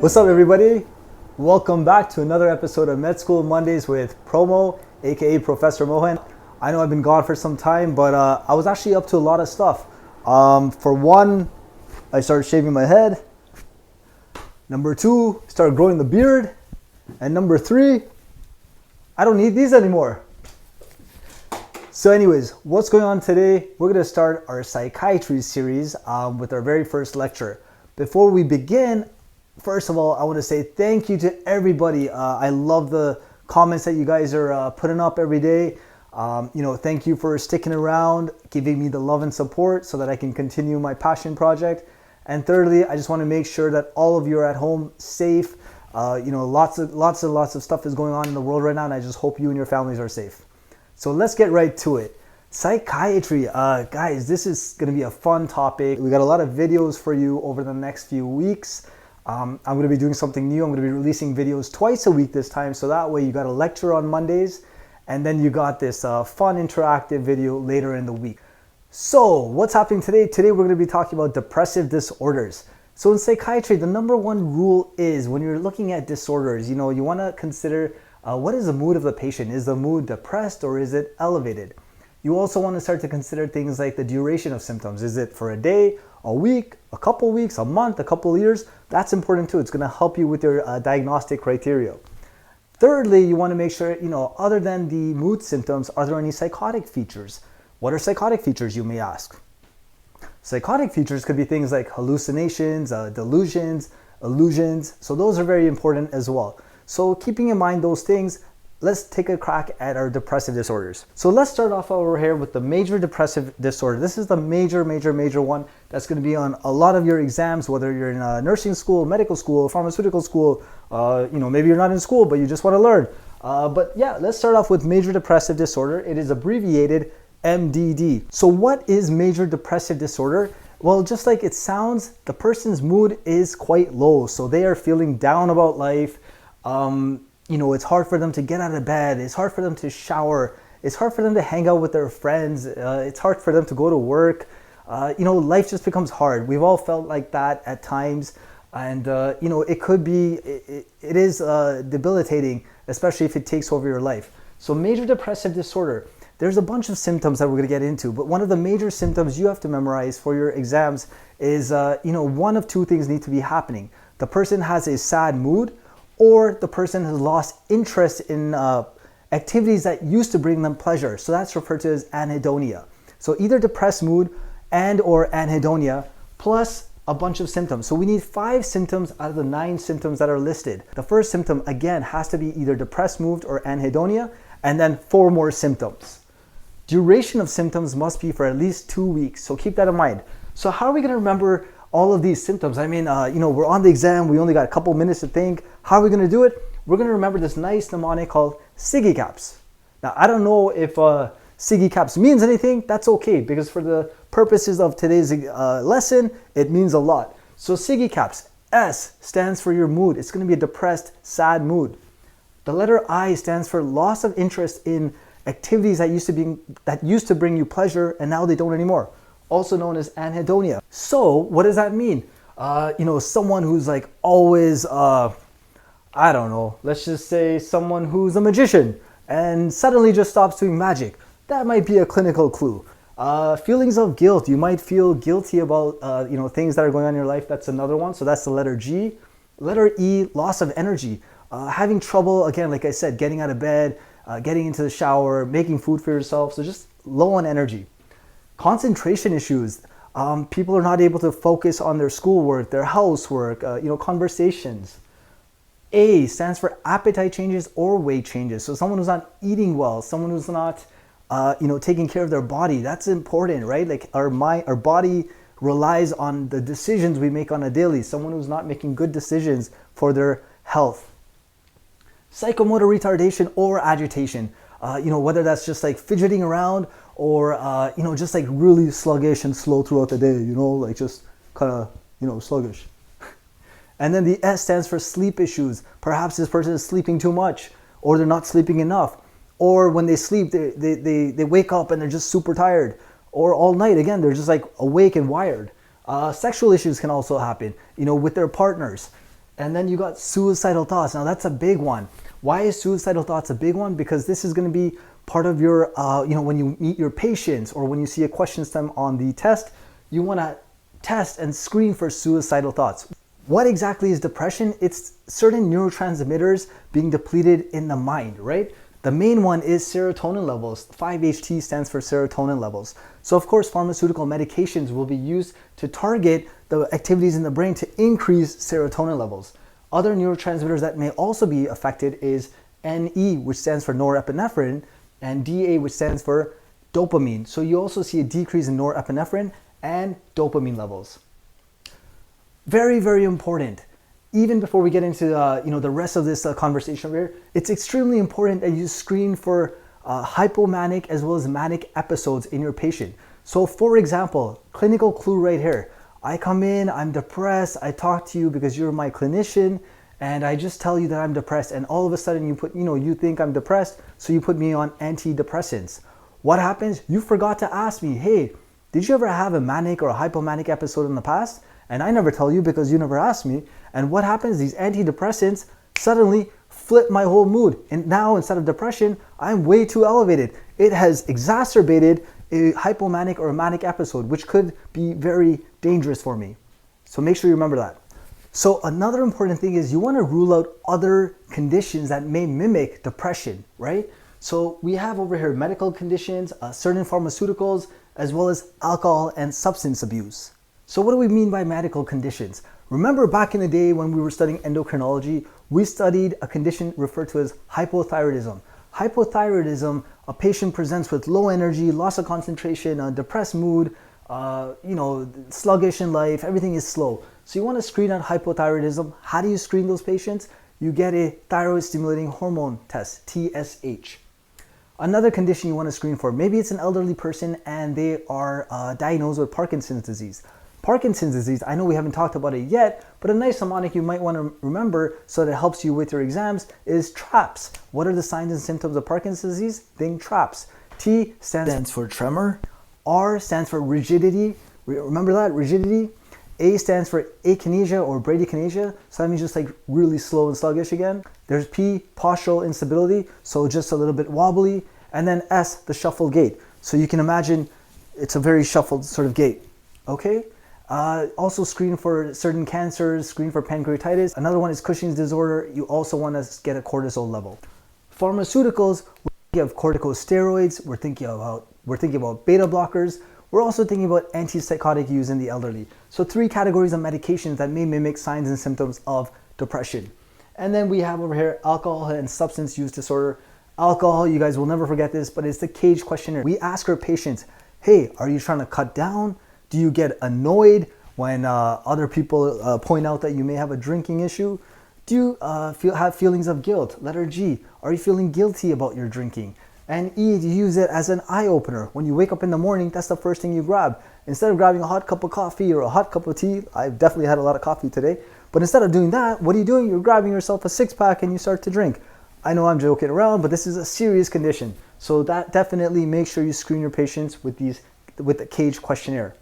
What's up, everybody? Welcome back to another episode of Med School Mondays with Promo, aka Professor Mohan. I know I've been gone for some time, but I was actually up to a lot of stuff. For one, I started shaving my head. Number two, started growing the beard. And number three, I don't need these anymore. So anyways, what's going on today? We're going to start our psychiatry series with our very first lecture. Before we begin, first of all, I want to say thank you to everybody. I love the comments that you guys are putting up every day. Thank you for sticking around, giving me the love and support so that I can continue my passion project. And thirdly, I just want to make sure that all of you are at home safe. Lots of stuff is going on in the world right now, and I just hope you and your families are safe. So let's get right to it. Psychiatry, guys, this is going to be a fun topic. We got a lot of videos for you over the next few weeks. I'm going to be doing something new. I'm going to be releasing videos twice a week this time, so that way you got a lecture on Mondays, and then you got this fun interactive video later in the week. So what's happening today? Today we're going to be talking about depressive disorders. So in psychiatry, the number one rule is when you're looking at disorders, you want to consider what is the mood of the patient? Is the mood depressed or is it elevated? You also want to start to consider things like the duration of symptoms. Is it for a day, a week, a couple weeks, a month, a couple of years? That's important too. It's going to help you with your diagnostic criteria. Thirdly, you want to make sure, other than the mood symptoms, are there any psychotic features? What are psychotic features, you may ask? Psychotic features could be things like hallucinations, delusions, illusions. So those are very important as well. So keeping in mind those things, let's take a crack at our depressive disorders. So let's start off over here with the major depressive disorder. This is the major one that's going to be on a lot of your exams, whether you're in a nursing school, medical school, pharmaceutical school, maybe you're not in school, but you just want to learn. But yeah, let's start off with major depressive disorder. It is abbreviated MDD. So what is major depressive disorder? Well, just like it sounds, the person's mood is quite low. So they are feeling down about life. It's hard for them to get out of bed. It's hard for them to shower. It's hard for them to hang out with their friends. It's hard for them to go to work. Life just becomes hard. We've all felt like that at times. And, it could be, it is debilitating, especially if it takes over your life. So major depressive disorder, there's a bunch of symptoms that we're going to get into. But one of the major symptoms you have to memorize for your exams is, one of two things need to be happening. The person has a sad mood, or the person has lost interest in activities that used to bring them pleasure. So that's referred to as anhedonia. So either depressed mood and or anhedonia plus a bunch of symptoms. So we need 5 symptoms out of the 9 symptoms that are listed. The first symptom, again, has to be either depressed mood or anhedonia, and then 4 more symptoms. Duration of symptoms must be for at least 2 weeks. So keep that in mind. So how are we going to remember all of these symptoms? I mean, we're on the exam. We only got a couple minutes to think. How are we going to do it? We're going to remember this nice mnemonic called igicaps. Now, I don't know if igicaps means anything. That's okay, because for the purposes of today's lesson, it means a lot. So igicaps, S stands for your mood. It's going to be a depressed, sad mood. The letter I stands for loss of interest in activities that used to bring you pleasure, and now they don't anymore. Also known as anhedonia. So what does that mean? Someone who's like always, let's just say someone who's a magician and suddenly just stops doing magic. That might be a clinical clue. Feelings of guilt. You might feel guilty about, things that are going on in your life. That's another one. So that's the letter G. Letter E, loss of energy. Having trouble, again, like I said, getting out of bed, getting into the shower, making food for yourself. So just low on energy. Concentration issues. People are not able to focus on their schoolwork, their housework, conversations. A stands for appetite changes or weight changes. So someone who's not eating well, someone who's not, taking care of their body. That's important, right? Like our body relies on the decisions we make on a daily. Someone who's not making good decisions for their health. Psychomotor retardation or agitation. Whether that's just like fidgeting around or, just like really sluggish and slow throughout the day, like just kind of, sluggish. And then the S stands for sleep issues. Perhaps this person is sleeping too much, or they're not sleeping enough. Or when they sleep, they wake up and they're just super tired. Or all night, again, they're just like awake and wired. Sexual issues can also happen, with their partners. And then you got suicidal thoughts. Now that's a big one. Why is suicidal thoughts a big one? Because this is going to be part of your, when you meet your patients or when you see a question stem on the test, you want to test and screen for suicidal thoughts. What exactly is depression? It's certain neurotransmitters being depleted in the mind, right? The main one is serotonin levels. 5-HT stands for serotonin levels. So of course, pharmaceutical medications will be used to target the activities in the brain to increase serotonin levels. Other neurotransmitters that may also be affected is NE, which stands for norepinephrine, and DA, which stands for dopamine. So you also see a decrease in norepinephrine and dopamine levels. Very, very important. Even before we get into the rest of this conversation here, it's extremely important that you screen for hypomanic as well as manic episodes in your patient. So for example, clinical clue right here. I come in, I'm depressed, I talk to you because you're my clinician, and I just tell you that I'm depressed, and all of a sudden you think I'm depressed, so you put me on antidepressants. What happens? You forgot to ask me, hey, did you ever have a manic or a hypomanic episode in the past? And I never tell you because you never asked me. And what happens? These antidepressants suddenly flip my whole mood. And now instead of depression, I'm way too elevated. It has exacerbated a hypomanic or a manic episode, which could be very dangerous for me. So make sure you remember that. So another important thing is you want to rule out other conditions that may mimic depression, right? So we have over here medical conditions, certain pharmaceuticals, as well as alcohol and substance abuse. So what do we mean by medical conditions? Remember back in the day when we were studying endocrinology, we studied a condition referred to as hypothyroidism. Hypothyroidism, a patient presents with low energy, loss of concentration, a depressed mood, sluggish in life, everything is slow. So you want to screen out hypothyroidism. How do you screen those patients? You get a thyroid stimulating hormone test, TSH. Another condition you want to screen for, maybe it's an elderly person and they are diagnosed with Parkinson's disease. Parkinson's disease, I know we haven't talked about it yet, but a nice mnemonic you might want to remember so that it helps you with your exams is TRAPS. What are the signs and symptoms of Parkinson's disease? Think TRAPS. T stands for tremor. R stands for rigidity. Remember that, rigidity. A stands for akinesia or bradykinesia. So that means just like really slow and sluggish again. There's P, postural instability. So just a little bit wobbly. And then S, the shuffled gait. So you can imagine it's a very shuffled sort of gait. Okay? Also screen for certain cancers, screen for pancreatitis. Another one is Cushing's disorder. You also want to get a cortisol level. Pharmaceuticals, we're thinking of corticosteroids. We're thinking about beta blockers. We're also thinking about antipsychotic use in the elderly. So 3 categories of medications that may mimic signs and symptoms of depression. And then we have over here alcohol and substance use disorder. Alcohol, you guys will never forget this, but it's the CAGE questionnaire. We ask our patients, hey, are you trying to cut down? Do you get annoyed when other people point out that you may have a drinking issue? Do you have feelings of guilt? Letter G, are you feeling guilty about your drinking? And E, do you use it as an eye opener? When you wake up in the morning, that's the first thing you grab. Instead of grabbing a hot cup of coffee or a hot cup of tea, I've definitely had a lot of coffee today, but instead of doing that, what are you doing? You're grabbing yourself a 6-pack and you start to drink. I know I'm joking around, but this is a serious condition. So that definitely make sure you screen your patients with the CAGE questionnaire.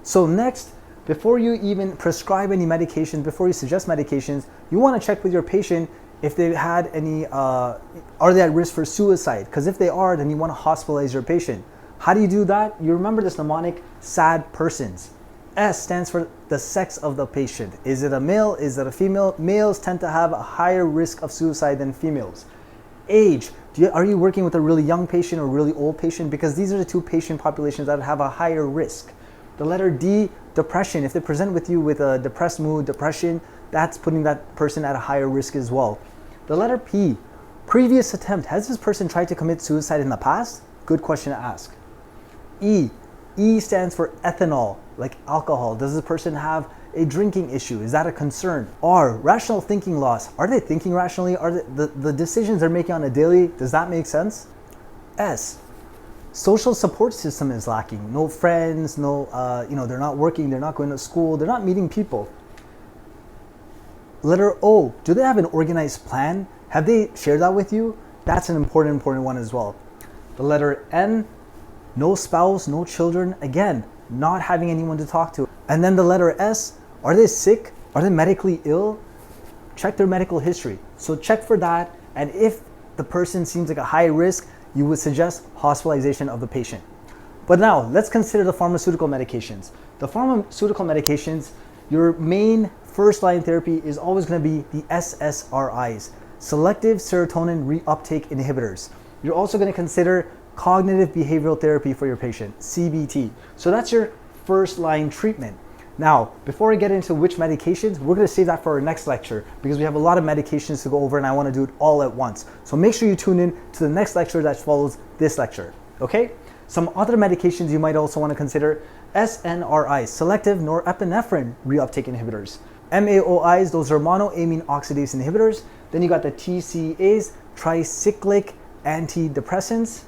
So next, before you even prescribe any medications, before you suggest medications, you want to check with your patient if they had any, are they at risk for suicide? Because if they are, then you want to hospitalize your patient. How do you do that? You remember this mnemonic, SAD persons. S stands for the sex of the patient. Is it a male? Is it a female? Males tend to have a higher risk of suicide than females. Age. Are you working with a really young patient or really old patient? Because these are the 2 patient populations that have a higher risk. The letter D, depression. If they present with you with a depressed mood, depression, that's putting that person at a higher risk as well. The letter P, previous attempt. Has this person tried to commit suicide in the past? Good question to ask. E stands for ethanol, like alcohol. Does this person have a drinking issue? Is that a concern? R, rational thinking loss. Are they thinking rationally? Are the decisions they're making on a daily, does that make sense? S, social support system is lacking. No friends, they're not working, they're not going to school, they're not meeting people. Letter O, do they have an organized plan? Have they shared that with you? That's an important one as well. The letter N, no spouse, no children. Again, not having anyone to talk to. And then the letter S, are they sick? Are they medically ill? check their medical history. So check for that, and if the person seems like a high risk, you would suggest hospitalization of the patient. But now, let's consider the pharmaceutical medications. The pharmaceutical medications, your main first-line therapy is always going to be the SSRIs, selective serotonin reuptake inhibitors. You're also going to consider cognitive behavioral therapy for your patient, CBT. So that's your first-line treatment. Now, before I get into which medications, we're going to save that for our next lecture because we have a lot of medications to go over and I want to do it all at once. So make sure you tune in to the next lecture that follows this lecture, okay? Some other medications you might also want to consider: SNRIs, selective norepinephrine reuptake inhibitors. MAOIs, those are monoamine oxidase inhibitors. Then you got the TCAs, tricyclic antidepressants.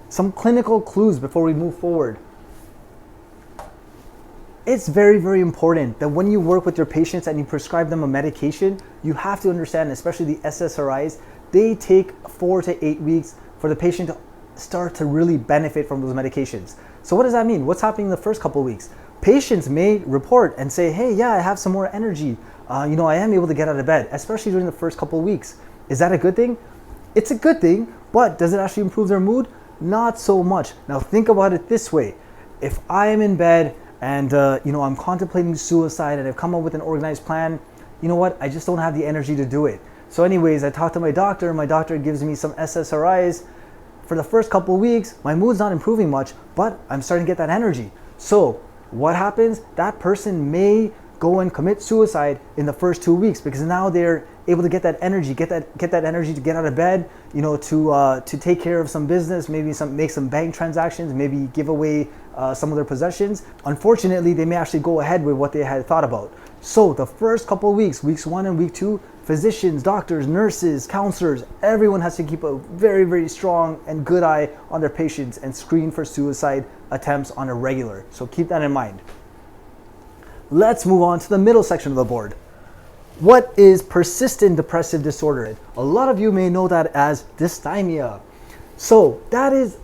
Some clinical clues before we move forward. It's very, very important that when you work with your patients and you prescribe them a medication, you have to understand, especially the SSRIs, they take 4 to 8 weeks for the patient to start to really benefit from those medications. So what does that mean? What's happening in the first couple of weeks? Patients may report and say, hey, yeah, I have some more energy. I am able to get out of bed, especially during the first couple of weeks. Is that a good thing? It's a good thing, but does it actually improve their mood? Not so much. Now think about it this way. If I am in bed and I'm contemplating suicide and I've come up with an organized plan, you know what? I just don't have the energy to do it. So anyways, I talk to my doctor. My doctor gives me some SSRIs. For the first couple of weeks, my mood's not improving much, but I'm starting to get that energy. So what happens? That person may go and commit suicide in the first 2 weeks because now they're able to get that energy, get that energy to get out of bed, to take care of some business, maybe make some bank transactions, maybe give away some of their possessions. Unfortunately, they may actually go ahead with what they had thought about. So the first couple of weeks, weeks 1 and week 2, physicians, doctors, nurses, counselors, everyone has to keep a very, very strong and good eye on their patients and screen for suicide attempts on a regular. So keep that in mind. Let's move on to the middle section of the board. What is persistent depressive disorder? A lot of you may know that as dysthymia. So that is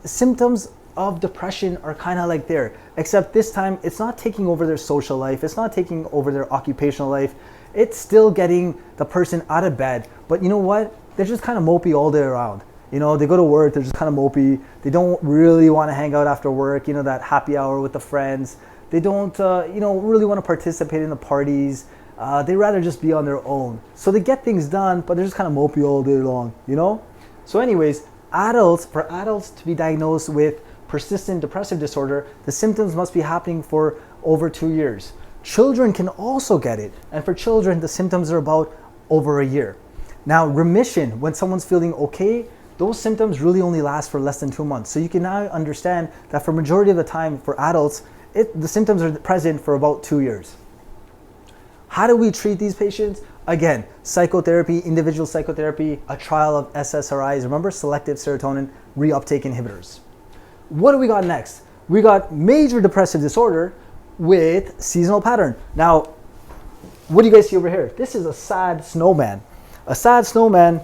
symptoms of depression are kind of like there, except this time it's not taking over their social life, it's not taking over their occupational life, it's still getting the person out of bed, but you know what? They're just kind of mopey all day around. They go to work, they're just kind of mopey, they don't really want to hang out after work, that happy hour with the friends, they don't really want to participate in the parties, they rather just be on their own. So they get things done, but they're just kind of mopey all day long, So anyways, for adults to be diagnosed with persistent depressive disorder, the symptoms must be happening for over 2 years. Children can also get it, and for children, the symptoms are about over a year. Now, remission, when someone's feeling okay, those symptoms really only last for less than 2 months. So you can now understand that for majority of the time for adults, the symptoms are present for about 2 years. How do we treat these patients? Again, psychotherapy, individual psychotherapy, a trial of SSRIs, remember, selective serotonin reuptake inhibitors. What do we got next? We got major depressive disorder with seasonal pattern. Now, what do you guys see over here? This is a sad snowman. A sad snowman,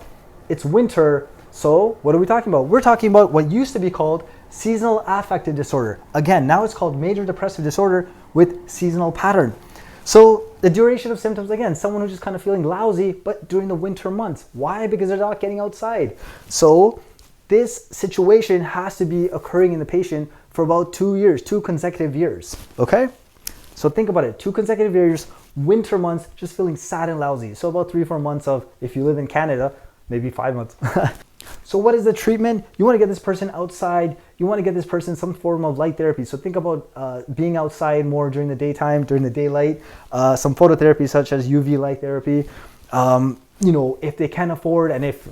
it's winter, so what are we talking about? We're talking about what used to be called seasonal affective disorder. Again, now it's called major depressive disorder with seasonal pattern. So the duration of symptoms, again, someone who's just kind of feeling lousy, but during the winter months. Why? Because they're not getting outside. So this situation has to be occurring in the patient for about 2 years, 2 consecutive years, okay? So think about it, 2 consecutive years, winter months, just feeling sad and lousy. So about 3-4 months of, if you live in Canada, maybe 5 months. So what is the treatment? You want to get this person outside. You want to get this person some form of light therapy. So think about being outside more during the daytime, during the daylight, some phototherapy such as UV light therapy. If they can afford, and if,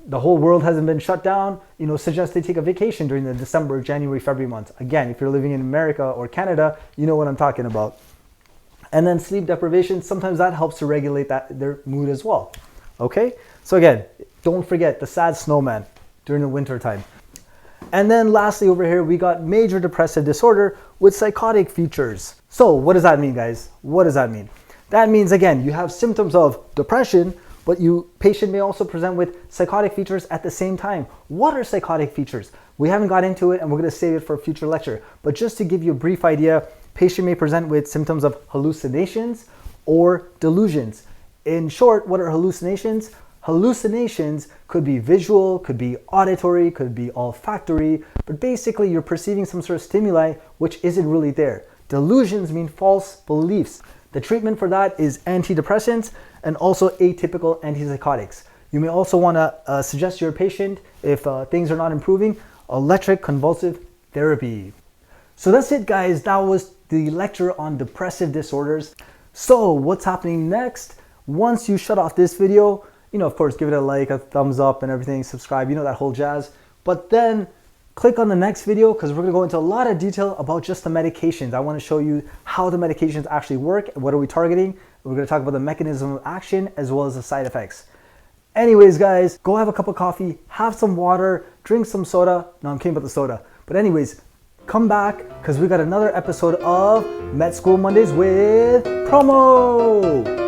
the whole world hasn't been shut down, suggest they take a vacation during the December, January, February months. Again, if you're living in America or Canada, you know what I'm talking about. And then sleep deprivation, sometimes that helps to regulate their mood as well. Okay? So again, don't forget the sad snowman during the winter time. And then lastly over here, we got major depressive disorder with psychotic features. So what does that mean, guys? What does that mean? That means, again, you have symptoms of depression, but patient may also present with psychotic features at the same time. What are psychotic features? We haven't got into it and we're going to save it for a future lecture. But just to give you a brief idea, patient may present with symptoms of hallucinations or delusions. In short, what are hallucinations? Hallucinations could be visual, could be auditory, could be olfactory, but basically you're perceiving some sort of stimuli which isn't really there. Delusions mean false beliefs. The treatment for that is antidepressants and also atypical antipsychotics. You may also want to suggest to your patient, if things are not improving, electric convulsive therapy. So that's it, guys. That was the lecture on depressive disorders. So what's happening next? Once you shut off this video, of course, give it a like, a thumbs up and everything, subscribe, that whole jazz. But then click on the next video because we're going to go into a lot of detail about just the medications. I want to show you how the medications actually work, what are we targeting. We're going to talk about the mechanism of action as well as the side effects. Anyways, guys, go have a cup of coffee, have some water, drink some soda. No, I'm kidding about the soda. But anyways, come back because we got another episode of Med School Mondays with Promo.